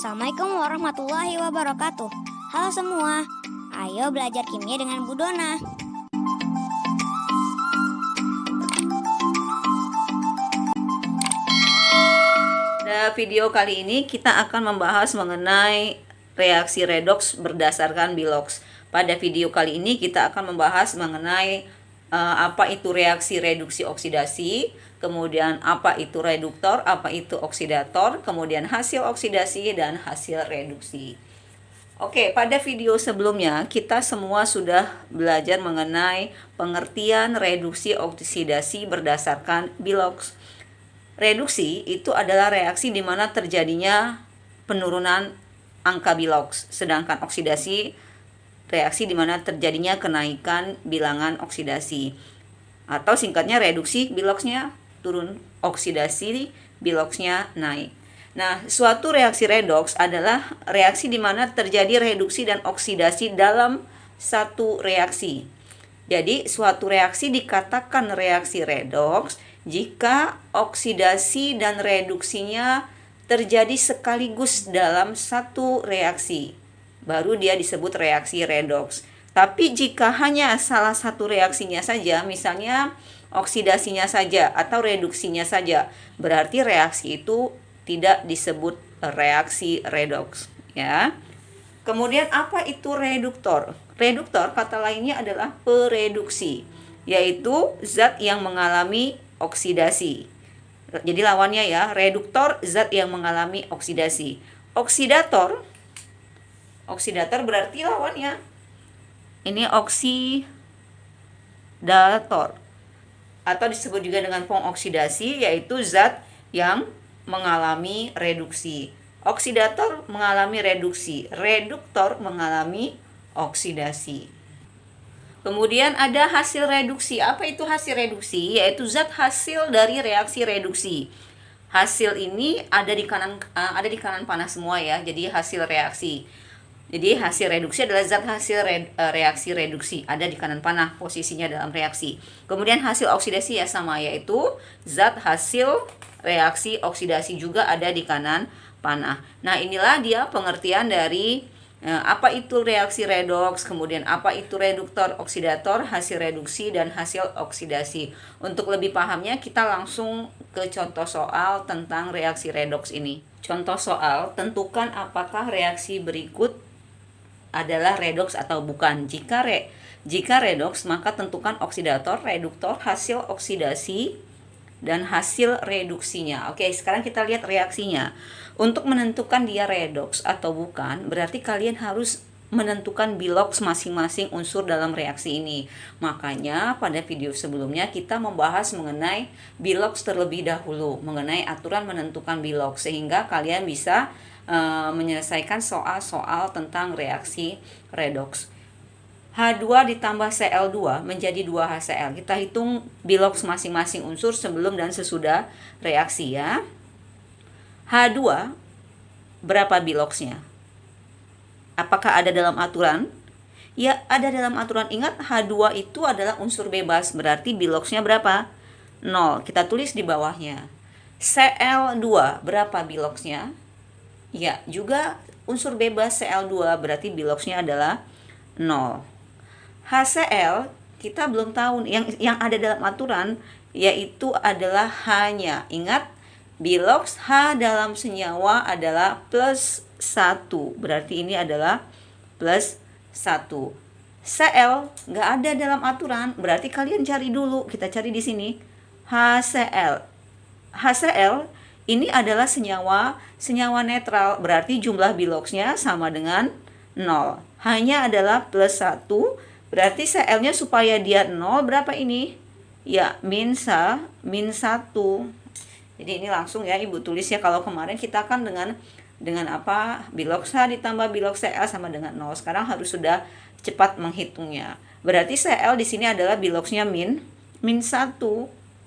Assalamualaikum warahmatullahi wabarakatuh. Halo semua, ayo belajar kimia dengan Bu Dona. Pada video kali ini kita akan membahas mengenai reaksi redoks berdasarkan Bilox. Pada video kali ini kita akan membahas mengenai apa itu reaksi reduksi oksidasi, kemudian apa itu reduktor, apa itu oksidator, kemudian hasil oksidasi dan hasil reduksi. Oke, pada video sebelumnya kita semua sudah belajar mengenai pengertian reduksi oksidasi berdasarkan Bilox. Reduksi itu adalah reaksi di mana terjadinya penurunan angka Bilox, sedangkan oksidasi reaksi di mana terjadinya kenaikan bilangan oksidasi. Atau singkatnya reduksi, Biloxnya turun, oksidasi, Biloxnya naik. Nah, suatu reaksi redoks adalah reaksi di mana terjadi reduksi dan oksidasi dalam satu reaksi. Jadi, suatu reaksi dikatakan reaksi redoks jika oksidasi dan reduksinya terjadi sekaligus dalam satu reaksi. Baru dia disebut reaksi redoks. Tapi jika hanya salah satu reaksinya saja, misalnya oksidasinya saja atau reduksinya saja, berarti reaksi itu tidak disebut reaksi redoks, ya. Kemudian apa itu reduktor? Reduktor kata lainnya adalah pereduksi, yaitu zat yang mengalami oksidasi. Jadi lawannya ya, reduktor zat yang mengalami oksidasi. Oksidator berarti lawannya. Ini oksidator. Atau disebut juga dengan pengoksidasi, yaitu zat yang mengalami reduksi. Oksidator mengalami reduksi, reduktor mengalami oksidasi. Kemudian ada hasil reduksi. Apa itu hasil reduksi? Yaitu zat hasil dari reaksi reduksi. Hasil ini ada di kanan panah semua ya. Jadi hasil reaksi. Jadi hasil reduksi adalah zat hasil reaksi reduksi, ada di kanan panah posisinya dalam reaksi. Kemudian hasil oksidasi ya sama, yaitu zat hasil reaksi oksidasi juga ada di kanan panah. Nah, inilah dia pengertian dari apa itu reaksi redoks, kemudian apa itu reduktor, oksidator, hasil reduksi, dan hasil oksidasi. Untuk lebih pahamnya kita langsung ke contoh soal tentang reaksi redoks ini. Contoh soal, tentukan apakah reaksi berikut adalah redoks atau bukan. Jika redoks, maka tentukan oksidator, reduktor, hasil oksidasi, dan hasil reduksinya. Oke, sekarang kita lihat reaksinya. Untuk menentukan dia redoks atau bukan, berarti kalian harus menentukan Bilox masing-masing unsur dalam reaksi ini. Makanya pada video sebelumnya kita membahas mengenai Bilox terlebih dahulu, mengenai aturan menentukan Bilox, sehingga kalian bisa menyelesaikan soal-soal tentang reaksi redoks. H2 ditambah Cl2 menjadi 2HCl. Kita hitung Bilox masing-masing unsur sebelum dan sesudah reaksi ya. H2 berapa Biloxnya? Apakah ada dalam aturan? Ya, ada dalam aturan. Ingat, H2 itu adalah unsur bebas, berarti Biloxnya berapa? 0. Kita tulis di bawahnya. Cl2 berapa Biloxnya? Ya, juga unsur bebas Cl2, berarti Biloxnya adalah 0. HCl kita belum tahu, yang ada dalam aturan yaitu adalah H-nya. Ingat, Bilox H dalam senyawa adalah plus 1, berarti ini adalah plus 1. Cl nggak ada dalam aturan, berarti kalian cari dulu. Kita cari di sini HCl. HCl ini adalah senyawa netral, berarti jumlah Biloxnya sama dengan 0. Hanya adalah plus 1, berarti Cl-nya supaya dia 0 berapa ini? Ya, min 1. Jadi ini langsung ya Ibu tulis ya. Kalau kemarin kita kan dengan apa? Bilox H ditambah Bilox Cl sama dengan 0. Sekarang harus sudah cepat menghitungnya. Berarti Cl di sini adalah Biloxnya min 1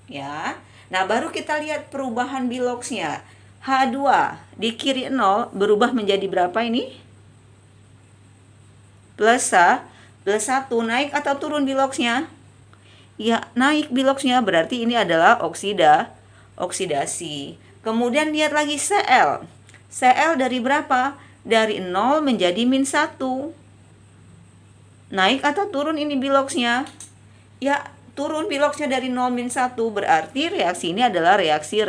ya. Nah, baru kita lihat perubahan Biloxnya. H2 di kiri 0 berubah menjadi berapa ini? Plus 1. Naik atau turun Biloxnya? Ya, naik Biloxnya, berarti ini adalah oksidasi. Kemudian lihat lagi Cl. Cl dari berapa? Dari 0 menjadi min 1. Naik atau turun ini biloxnya? Ya, turun biloxnya dari 0 min 1. Berarti reaksi ini adalah reaksi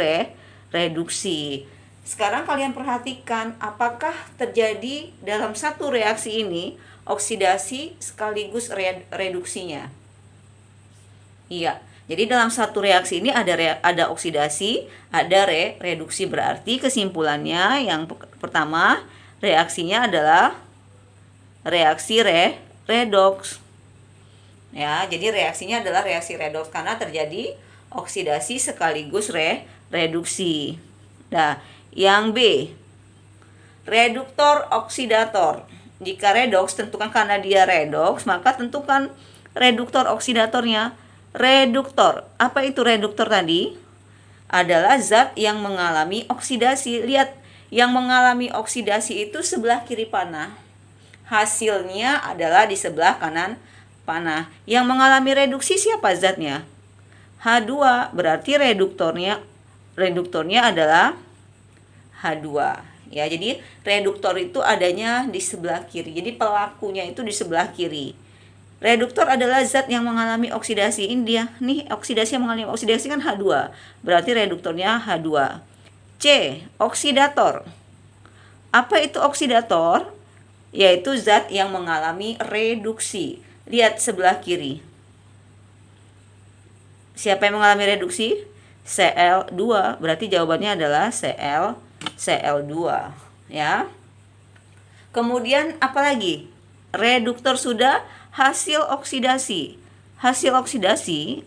reduksi. Sekarang kalian perhatikan apakah terjadi dalam satu reaksi ini oksidasi sekaligus reduksinya. Iya, jadi dalam satu reaksi ini ada oksidasi, ada reduksi. Berarti kesimpulannya yang pertama, reaksinya adalah reaksi redoks. Ya, jadi reaksinya adalah reaksi redoks karena terjadi oksidasi sekaligus reduksi. Nah, yang B, reduktor oksidator. Jika redoks, tentukan karena dia redoks, maka tentukan reduktor oksidatornya. Reduktor, apa itu reduktor tadi? Adalah zat yang mengalami oksidasi. Lihat, yang mengalami oksidasi itu sebelah kiri panah. Hasilnya adalah di sebelah kanan panah. Yang mengalami reduksi siapa zatnya? H2, berarti reduktornya adalah H2. Ya, jadi reduktor itu adanya di sebelah kiri. Jadi pelakunya itu di sebelah kiri. Reduktor adalah zat yang mengalami oksidasi. Ini dia, nih oksidasi yang mengalami oksidasi kan H2. Berarti reduktornya H2. C, oksidator. Apa itu oksidator? Yaitu zat yang mengalami reduksi. Lihat sebelah kiri. Siapa yang mengalami reduksi? Cl2. Berarti jawabannya adalah Cl2, ya. Kemudian apa lagi? Reduktor sudah, hasil oksidasi. Hasil oksidasi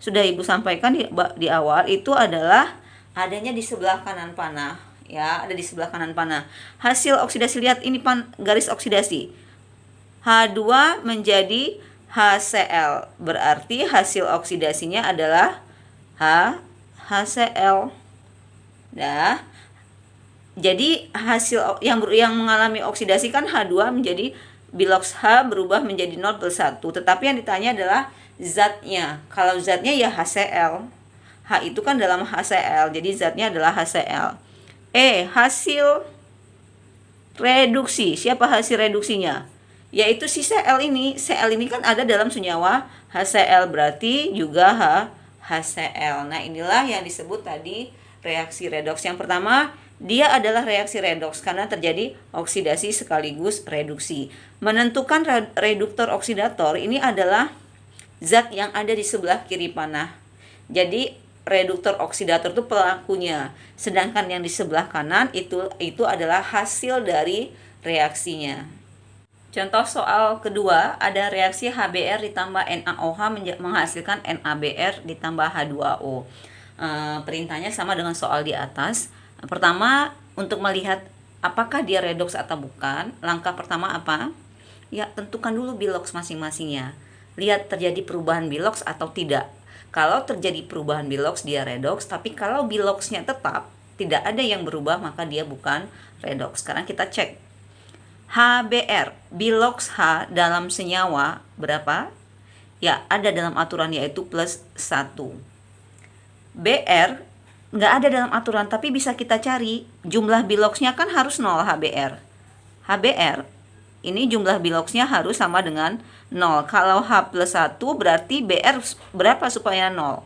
Ibu sampaikan di awal, itu adalah adanya di sebelah kanan panah, ya, ada di sebelah kanan panah. Hasil oksidasi, lihat ini garis oksidasi. H2 menjadi HCl, berarti hasil oksidasinya adalah HCl. Nah, jadi hasil yang mengalami oksidasi kan H2 menjadi bilox H berubah menjadi 0+1. Tetapi yang ditanya adalah zatnya. Kalau zatnya ya HCl. H itu kan dalam HCl, jadi zatnya adalah HCl. Hasil reduksi. Siapa hasil reduksinya? Yaitu si Cl ini. Cl ini kan ada dalam senyawa HCl, berarti juga HCl. Nah, inilah yang disebut tadi reaksi redoks. Yang pertama, dia adalah reaksi redoks karena terjadi oksidasi sekaligus reduksi. Menentukan reduktor oksidator ini adalah zat yang ada di sebelah kiri panah. Jadi reduktor oksidator itu pelakunya, sedangkan yang di sebelah kanan itu adalah hasil dari reaksinya. Contoh soal kedua, ada reaksi HBr ditambah NaOH menghasilkan NaBr ditambah H2O. Perintahnya sama dengan soal di atas. Pertama, untuk melihat apakah dia redoks atau bukan, langkah pertama apa? Ya, tentukan dulu bilox masing-masingnya. Lihat terjadi perubahan bilox atau tidak. Kalau terjadi perubahan bilox, dia redoks. Tapi kalau biloxnya tetap tidak ada yang berubah, maka dia bukan redoks. Sekarang kita cek. HBr, bilox H dalam senyawa berapa? Ya, ada dalam aturan yaitu +1. Br nggak ada dalam aturan, tapi bisa kita cari. Jumlah biloxnya kan harus 0 HBr. HBr, ini jumlah biloxnya harus sama dengan 0. Kalau H+1 berarti Br berapa supaya 0?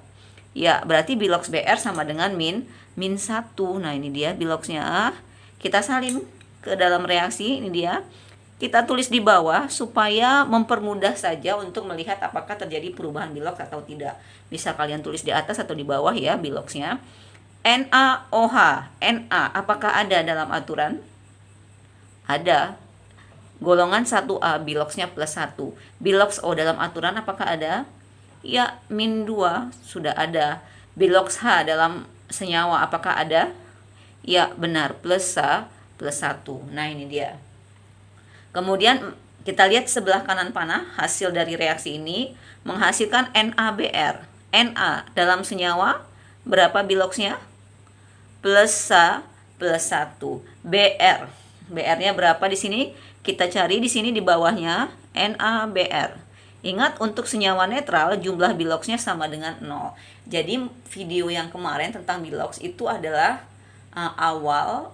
Ya, berarti bilox Br sama dengan min 1. Nah, ini dia biloxnya. Kita salin ke dalam reaksi, ini dia. Kita tulis di bawah supaya mempermudah saja untuk melihat apakah terjadi perubahan bilox atau tidak. Bisa kalian tulis di atas atau di bawah ya biloxnya. NaOH, Na apakah ada dalam aturan? Ada. Golongan 1A, biloxnya +1. Bilox O dalam aturan apakah ada? Ya, min 2 sudah ada. Bilox H dalam senyawa apakah ada? Ya, benar, +1. Nah, ini dia. Kemudian kita lihat sebelah kanan panah, hasil dari reaksi ini menghasilkan NaBr. Na dalam senyawa berapa biloxnya? +1. Br-nya berapa di sini? Kita cari di sini di bawahnya NaBr. Ingat, untuk senyawa netral jumlah biloxnya sama dengan 0. Jadi video yang kemarin tentang bilox itu adalah awal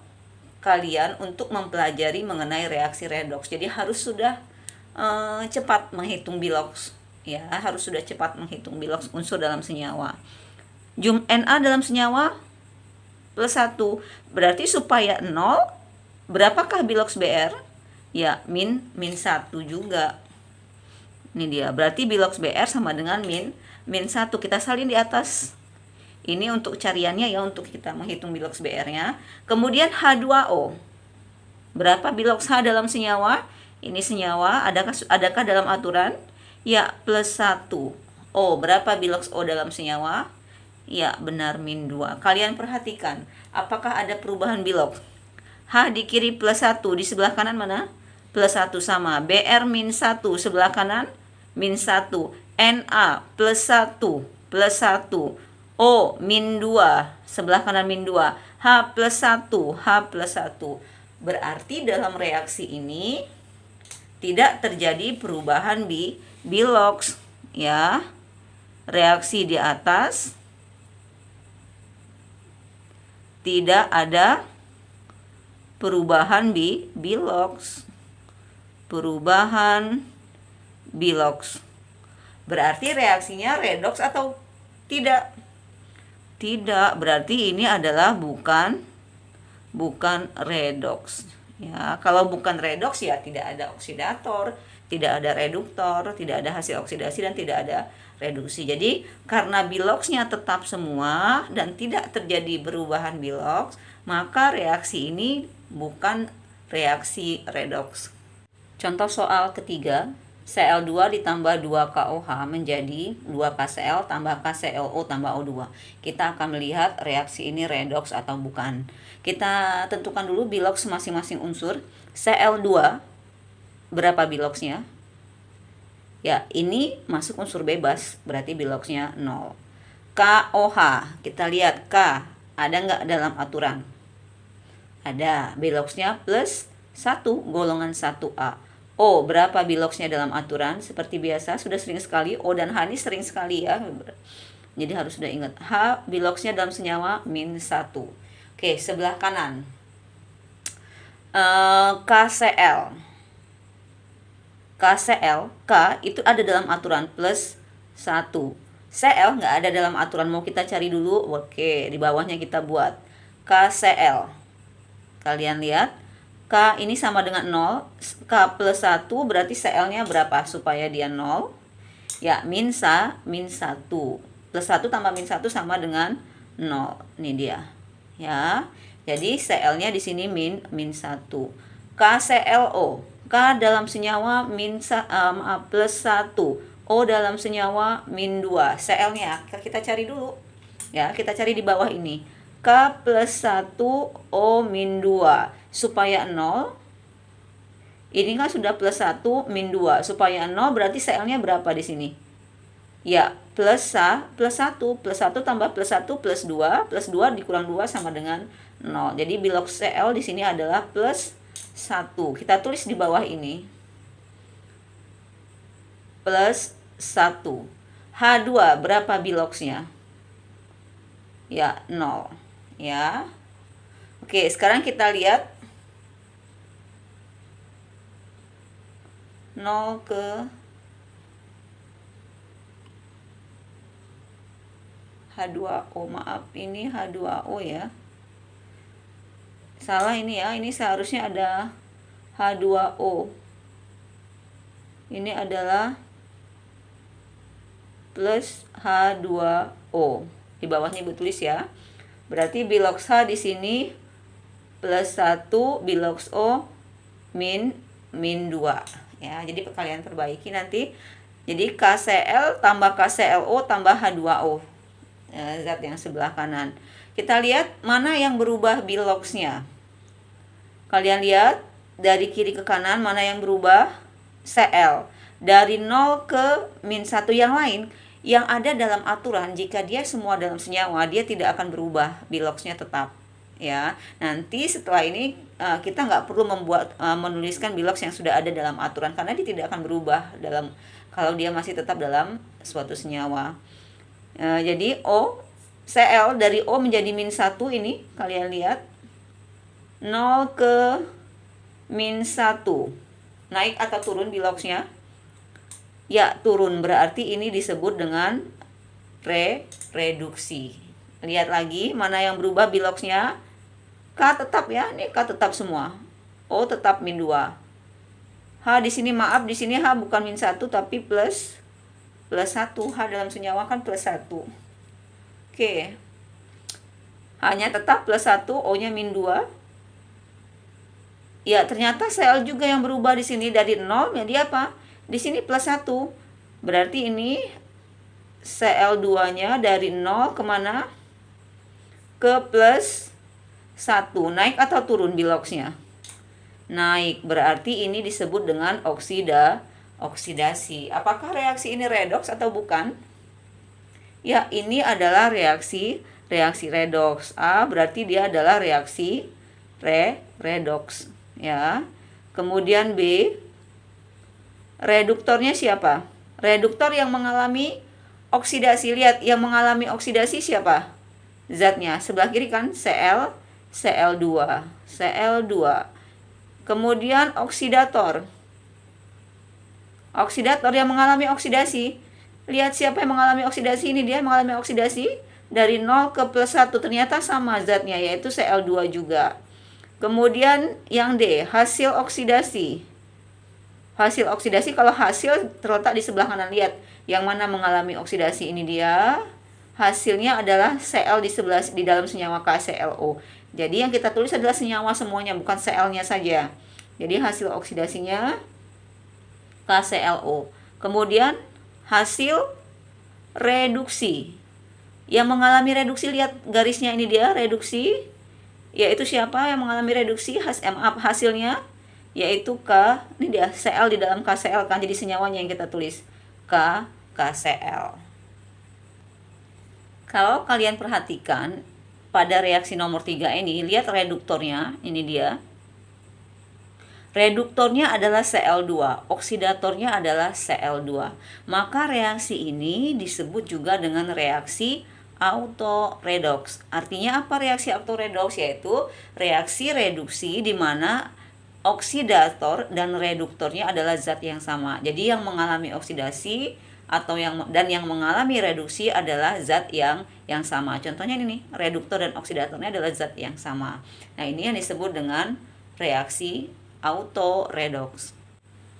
kalian untuk mempelajari mengenai reaksi redoks. Jadi harus sudah cepat menghitung biloks, ya, harus sudah cepat menghitung biloks unsur dalam senyawa. Na dalam senyawa plus 1, berarti supaya 0, berapakah biloks Br? Ya, min 1 juga. Ini dia, berarti biloks Br sama dengan min 1. Kita salin di atas. Ini untuk cariannya ya, untuk kita menghitung biloks Br-nya. Kemudian H2O. Berapa biloks H dalam senyawa? Ini senyawa, adakah dalam aturan? Ya, plus 1. O, berapa biloks O dalam senyawa? Ya, benar, min 2. Kalian perhatikan, apakah ada perubahan biloks? H di kiri plus 1, di sebelah kanan mana? Plus 1 sama. Br min 1, sebelah kanan min 1. Na plus 1, plus 1. O min 2, sebelah kanan min 2. H plus 1, H plus 1. Berarti dalam reaksi ini tidak terjadi perubahan biloks, ya. Reaksi di atas tidak ada perubahan biloks. Perubahan biloks. Berarti reaksinya redoks atau tidak? Tidak, berarti ini adalah bukan redoks. Ya, kalau bukan redoks ya tidak ada oksidator, tidak ada reduktor, tidak ada hasil oksidasi, dan tidak ada reduksi. Jadi karena biloksnya tetap semua dan tidak terjadi perubahan biloks, maka reaksi ini bukan reaksi redoks. Contoh soal ketiga, Cl2 ditambah 2KOH menjadi 2KCl tambah KClO tambah O2. Kita akan melihat reaksi ini redoks atau bukan. Kita tentukan dulu biloks masing-masing unsur. Cl2, berapa biloksnya? Ya, ini masuk unsur bebas, berarti biloksnya 0. KOH, kita lihat K, ada nggak dalam aturan? Ada, biloksnya plus 1, golongan 1A. O, berapa biloksnya dalam aturan? Seperti biasa, sudah sering sekali. O dan H ini sering sekali ya. Jadi harus sudah ingat. H, biloksnya dalam senyawa min 1. Oke, sebelah kanan. KCl. KCl, K itu ada dalam aturan plus 1. Cl nggak ada dalam aturan, mau kita cari dulu. Oke, di bawahnya kita buat KCl. Kalian lihat. K ini sama dengan 0, K plus 1 berarti Cl-nya berapa supaya dia 0? Ya, min 1. Plus 1 tambah min 1 sama dengan 0. Ini dia. Ya. Jadi Cl-nya di sini min 1. KClO. K dalam senyawa plus 1. O dalam senyawa min 2. Cl-nya kita cari dulu. Ya, kita cari di bawah ini. K plus 1, O min 2. Supaya 0, ini kan sudah plus 1, min 2. Supaya 0 berarti Cl-nya berapa di sini? Ya, plus 1 tambah plus 1 plus 2. Plus 2 dikurang 2 sama dengan 0. Jadi biloks Cl di sini adalah plus 1. Kita tulis di bawah ini. Plus 1. H2 berapa biloksnya? Ya, 0. Ya. Oke, sekarang kita lihat 0 ke H2O. Maaf, ini H2O ya. Salah ini ya. Ini seharusnya ada H2O. Ini adalah plus H2O. Di bawahnya Ibu tulis ya. Berarti biloks H di sini plus 1, biloks O min 2. Ya, jadi kalian perbaiki nanti. Jadi KCl tambah KClO tambah H2O. Zat yang sebelah kanan. Kita lihat mana yang berubah biloksnya. Kalian lihat dari kiri ke kanan mana yang berubah? Cl. Dari 0 ke min 1 yang lain. Yang ada dalam aturan, jika dia semua dalam senyawa, dia tidak akan berubah, biloksnya tetap. Ya, nanti setelah ini kita nggak perlu menuliskan biloks yang sudah ada dalam aturan karena dia tidak akan berubah kalau dia masih tetap dalam suatu senyawa. Jadi O, Cl dari O menjadi min 1 ini kalian lihat 0 ke min 1. Naik atau turun biloxnya? Ya, turun. Berarti ini disebut dengan reduksi. Lihat lagi mana yang berubah biloxnya. K tetap ya, ini K tetap semua. O tetap min 2. H di sini maaf, di sini H bukan min 1 tapi plus 1. H dalam senyawa kan plus 1. Oke. H-nya tetap plus 1, O-nya min 2. Ya, ternyata Cl juga yang berubah di sini dari 0 menjadi apa? Di sini plus 1. Berarti ini Cl2-nya dari 0 kemana? Ke plus 1. Naik atau turun biloxnya? Naik. Berarti ini disebut dengan oksidasi. Apakah reaksi ini redoks atau bukan? Ya, ini adalah reaksi redoks. A berarti dia adalah reaksi redoks. Ya. Kemudian B, reduktornya siapa? Reduktor yang mengalami oksidasi. Lihat, yang mengalami oksidasi siapa? Zatnya. Sebelah kiri kan Cl2. Kemudian oksidator. Oksidator yang mengalami oksidasi. Lihat siapa yang mengalami oksidasi ini. Dia mengalami oksidasi dari 0 ke plus 1. Ternyata sama zatnya, yaitu Cl2 juga. Kemudian yang D, hasil oksidasi. Hasil oksidasi, kalau hasil terletak di sebelah kanan. Lihat, yang mana mengalami oksidasi ini dia. Hasilnya adalah Cl di dalam senyawa KClO. Jadi yang kita tulis adalah senyawa semuanya, bukan Cl-nya saja. Jadi hasil oksidasinya KClO. Kemudian hasil reduksi. Yang mengalami reduksi, lihat garisnya ini dia, reduksi. Yaitu siapa yang mengalami reduksi? Hasilnya yaitu K, ini dia Cl di dalam KCl kan, jadi senyawanya yang kita tulis KCl. Kalau kalian perhatikan pada reaksi nomor 3 ini, lihat reduktornya, ini dia. Reduktornya adalah Cl2, oksidatornya adalah Cl2. Maka reaksi ini disebut juga dengan reaksi autoredoks. Artinya apa reaksi autoredoks? Yaitu reaksi reduksi di mana oksidator dan reduktornya adalah zat yang sama. Jadi yang mengalami oksidasi atau yang mengalami reduksi adalah zat yang sama. Contohnya ini nih, reduktor dan oksidatornya adalah zat yang sama. Nah, ini yang disebut dengan reaksi autoredoks.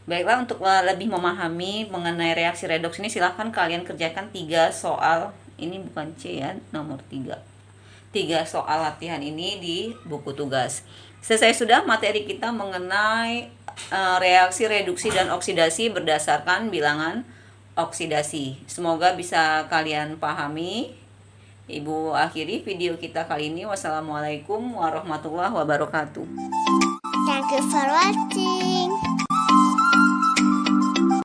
Baiklah, untuk lebih memahami mengenai reaksi redoks ini, silahkan kalian kerjakan 3 soal. Ini bukan C ya, nomor 3. 3 soal latihan ini di buku tugas. Selesai sudah materi kita mengenai reaksi reduksi dan oksidasi berdasarkan bilangan oksidasi. Semoga bisa kalian pahami. Ibu akhiri video kita kali ini. Wassalamualaikum warahmatullahi wabarakatuh. Thank you for watching.